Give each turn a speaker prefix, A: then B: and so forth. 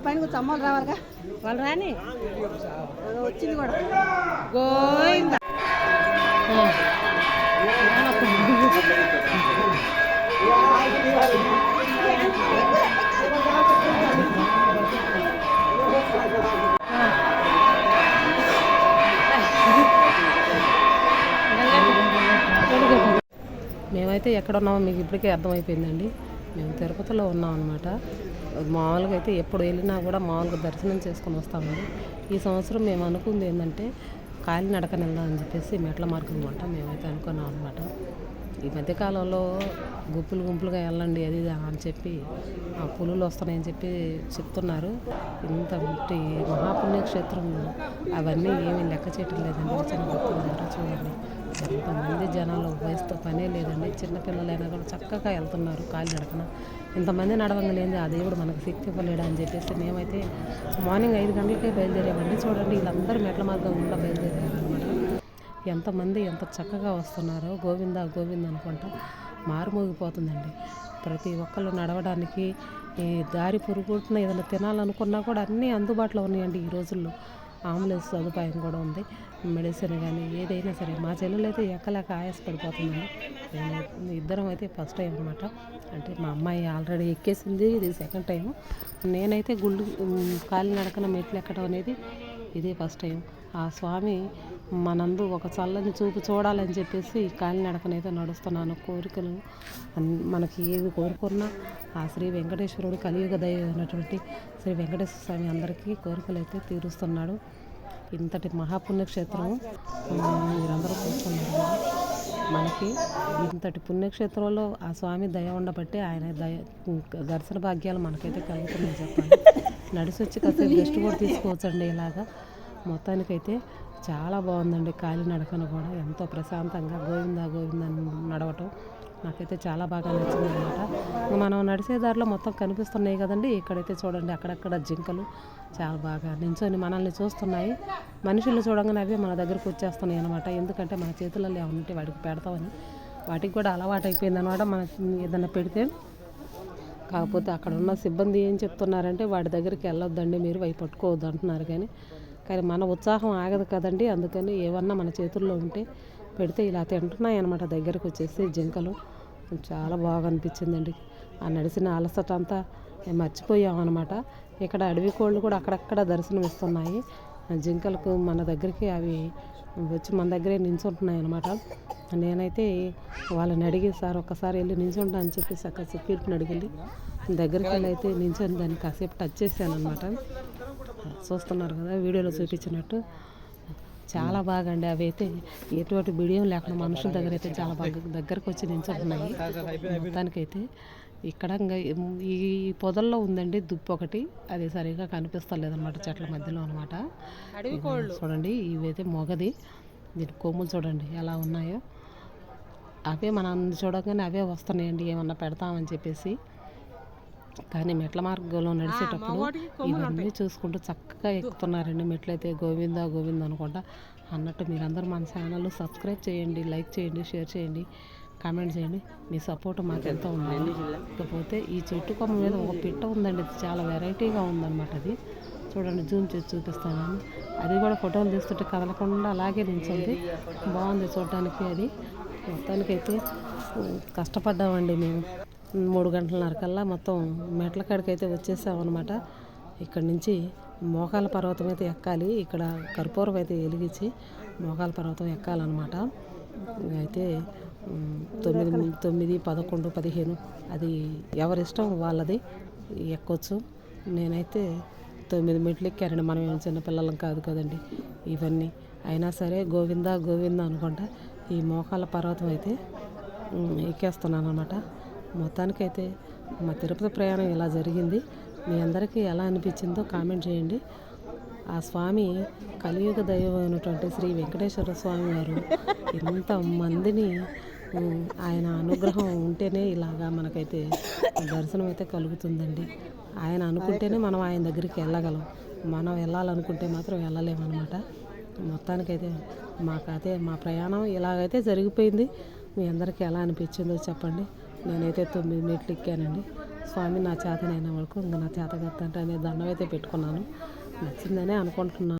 A: పైన కూర్చో అమ్మలు రావాలిగా
B: వాళ్ళు రాని
A: వచ్చింది కూడా
B: గోయిందా మేమైతే ఎక్కడ ఉన్నామో మీకు ఇప్పటికే అర్థమైపోయిందండి. మేము తిరుపతిలో ఉన్నాం అనమాట. మామూలుగా అయితే ఎప్పుడు వెళ్ళినా కూడా మామూలుగా దర్శనం చేసుకొని వస్తామండి. ఈ సంవత్సరం మేము అనుకుంది ఏంటంటే కాలినడకన వెళ్దామని చెప్పేసి మెట్ల మార్గం అనమాట మేమైతే అనుకున్నాం అనమాట. ఈ మధ్యకాలంలో గుంపులుగా వెళ్ళండి అది అని చెప్పి పులులు వస్తున్నాయని చెప్పి చెప్తున్నారు. ఇంత మహాపుణ్యక్షేత్రం అవన్నీ ఏమీ లెక్క చేయటం లేదండి. వచ్చిన భక్తులందరూ చూడండి ఎంతమంది జనాలు, వయసుతో పనే లేదండి. చిన్నపిల్లలైనా కూడా చక్కగా వెళ్తున్నారు కాలినడకన. ఇంతమంది నడవంగలేంది ఆ దేవుడు మనకు శక్తి ఇవ్వలేడా అని చెప్పేసి మేమైతే మార్నింగ్ 5 గంటలకే బయలుదేరామండి. చూడండి వీళ్ళందరూ మెట్ల మార్గం గుండా బయలుదేరారు అనమాట. ఎంతమంది ఎంత చక్కగా వస్తున్నారో గోవింద అనుకుంటా మారుమోగిపోతుందండి. ప్రతి ఒక్కళ్ళు నడవడానికి ఈ దారి పొరుగుతున్న ఏదైనా తినాలనుకున్నా కూడా అన్నీ అందుబాటులో ఉన్నాయండి ఈ రోజుల్లో. అంబులెన్స్ సదుపాయం కూడా ఉంది. మెడిసిన్ కానీ ఏదైనా సరే. మా చెల్లెలు అయితే ఎక్కలేక ఆయాసపడిపోతుందండి. ఇద్దరం అయితే ఫస్ట్ టైం అనమాట. అంటే మా అమ్మాయి ఆల్రెడీ ఎక్కేసింది, ఇది సెకండ్ టైం. నేనైతే కాలినడకన మెట్లు ఎక్కడం అనేది ఇదే ఫస్ట్ టైం. ఆ స్వామి మనందు ఒక చల్లని చూపు చూడాలని చెప్పేసి కాలినడకనైతే నడుస్తున్నాను. కోరికలు మనకి ఏది కోరుకున్నా ఆ శ్రీ వెంకటేశ్వరుడు కలియుగ దైవం అయినటువంటి శ్రీ వెంకటేశ్వర స్వామి అందరికీ కోరికలు అయితే తీరుస్తున్నాడు. ఇంతటి మహాపుణ్యక్షేత్రం మీరందరూ చూస్తున్నారు. మనకి ఇంతటి పుణ్యక్షేత్రంలో ఆ స్వామి దయ ఉండబట్టి ఆయన దర్శన భాగ్యాలు మనకైతే కలుగుతున్నాయి చెప్పండి. నడిచి వచ్చి కాసేపు రెస్ట్ కూడా తీసుకోవచ్చండి. ఇలాగా మొత్తానికైతే చాలా బాగుందండి. కాలినడకన కూడా ఎంతో ప్రశాంతంగా గోవింద నడవటం నాకైతే చాలా బాగా నచ్చింది అనమాట. మనం నడిచే దారిలో మొత్తం కనిపిస్తున్నాయి కదండి. ఇక్కడైతే చూడండి అక్కడక్కడ జింకలు చాలా బాగా నించొని మనల్ని చూస్తున్నాయి. మనుషులు చూడంగానే అవి మన దగ్గరకు వచ్చేస్తున్నాయి అనమాట. ఎందుకంటే మన చేతులలో ఏమంటే వాటికి పెడతామని వాటికి కూడా అలవాటు అయిపోయింది అనమాట. మనకి ఏదైనా పెడితే కాకపోతే అక్కడ ఉన్న సిబ్బంది ఏం చెప్తున్నారంటే వాటి దగ్గరికి వెళ్ళొద్దండి, మీరు అవి పట్టుకోవద్దు అంటున్నారు. కానీ మన ఉత్సాహం ఆగదు కదండి. అందుకని ఏమన్నా మన చేతుల్లో ఉంటే పెడితే ఇలా తింటున్నాయి అనమాట. దగ్గరకు వచ్చేసి జింకలు చాలా బాగా అనిపించిందండి. ఆ నడిచిన అలసట అంతా మర్చిపోయామన్నమాట. ఇక్కడ అడవి కోళ్ళు కూడా అక్కడక్కడ దర్శనం ఇస్తున్నాయి. జింకలకు మన దగ్గరికి అవి వచ్చి మన దగ్గరే నించుంటున్నాయి అనమాట. నేనైతే వాళ్ళని అడిగి సార్ ఒక్కసారి వెళ్ళి నించుంటా అని చెప్పేసి అక్కడ సెక్యూరిటీని అడిగి దగ్గరికి వెళ్ళి అయితే నించొని దాన్ని కాసేపు టచ్ చేశాను అనమాట. చూస్తున్నారు కదా వీడియోలో చూపించినట్టు చాలా బాగా అండి. అవి అయితే ఎటువంటి బిడియం లేకుండా మనుషుల దగ్గర అయితే చాలా బాగా దగ్గరకు వచ్చి నించుంటున్నాయి. మొత్తానికైతే ఇక్కడ ఈ పొదల్లో ఉందండి దుప్పు ఒకటి, అది సరిగా కనిపిస్తలేదన్నమాట చెట్ల మధ్యలో అనమాట. చూడండి ఇవైతే మొగది, దీని కొమ్ములు చూడండి ఎలా ఉన్నాయో. అవే మనం చూడగానే అవే వస్తున్నాయండి ఏమన్నా పెడతామని చెప్పేసి. కానీ మెట్ల మార్గంలో నడిచేటప్పుడు ఇవన్నీ చూసుకుంటూ చక్కగా ఎక్కుతున్నారండి. మెట్లయితే గోవింద అనుకుంటా అన్నట్టు. మీరందరూ మన ఛానల్ సబ్స్క్రైబ్ చేయండి, లైక్ చేయండి, షేర్ చేయండి, కామెంట్ చేయండి. మీ సపోర్ట్ మాకు ఎంతో ఉండాలి. ఇకపోతే ఈ చెట్టు కొమ్మ మీద ఒక పిట్ట ఉందండి. చాలా వెరైటీగా ఉందన్నమాట. అది చూడండి, జూమ్ చేసి చూపిస్తాను. అది కూడా ఫోటోలు తీస్తుంటే కదలకుండా అలాగే నిల్చుంది. బాగుంది చూడటానికి. అది మొత్తానికైతే కష్టపడ్డామండి మేము. 3 గంటలన్నర కల్లా మొత్తం మెట్ల కాడికి అయితే వచ్చేసామన్నమాట. ఇక్కడి నుంచి మోకాల పర్వతం అయితే ఎక్కాలి. ఇక్కడ కర్పూరం అయితే వెలిగించి మోకాల పర్వతం ఎక్కాలన్నమాట. అయితే 9, 11, 15 అది ఎవరిష్టం వాళ్ళది ఎక్కొచ్చు. నేనైతే 9 మెట్లు ఎక్కానండి. మనం ఏం చిన్నపిల్లలం కాదు కదండి ఇవన్నీ. అయినా సరే గోవింద అనుకుంటా ఈ మోకాల పర్వతం అయితే ఎక్కేస్తున్నాను అన్నమాట. మొత్తానికైతే మా తిరుపతి ప్రయాణం ఇలా జరిగింది. మీ అందరికీ ఎలా అనిపించిందో కామెంట్ చేయండి. ఆ స్వామి కలియుగ దైవం అయినటువంటి శ్రీ వెంకటేశ్వర స్వామి వారు ఇంతమందిని ఆయన అనుగ్రహం ఉంటేనే ఇలాగా మనకైతే దర్శనం అయితే కలుగుతుందండి. ఆయన అనుకుంటేనే మనం ఆయన దగ్గరికి వెళ్ళగలం. మనం వెళ్ళాలనుకుంటే మాత్రం వెళ్ళలేమన్నమాట. మొత్తానికైతే మా ప్రయాణం ఇలాగైతే జరిగిపోయింది. మీ అందరికీ ఎలా అనిపించిందో చెప్పండి. నేనైతే 9 మెట్లు ఎక్కానండి. స్వామి నా చేతనైన వరకు ఇంకా నా చేత అనే దండం అయితే పెట్టుకున్నాను. నచ్చిందనే అనుకుంటున్నాను.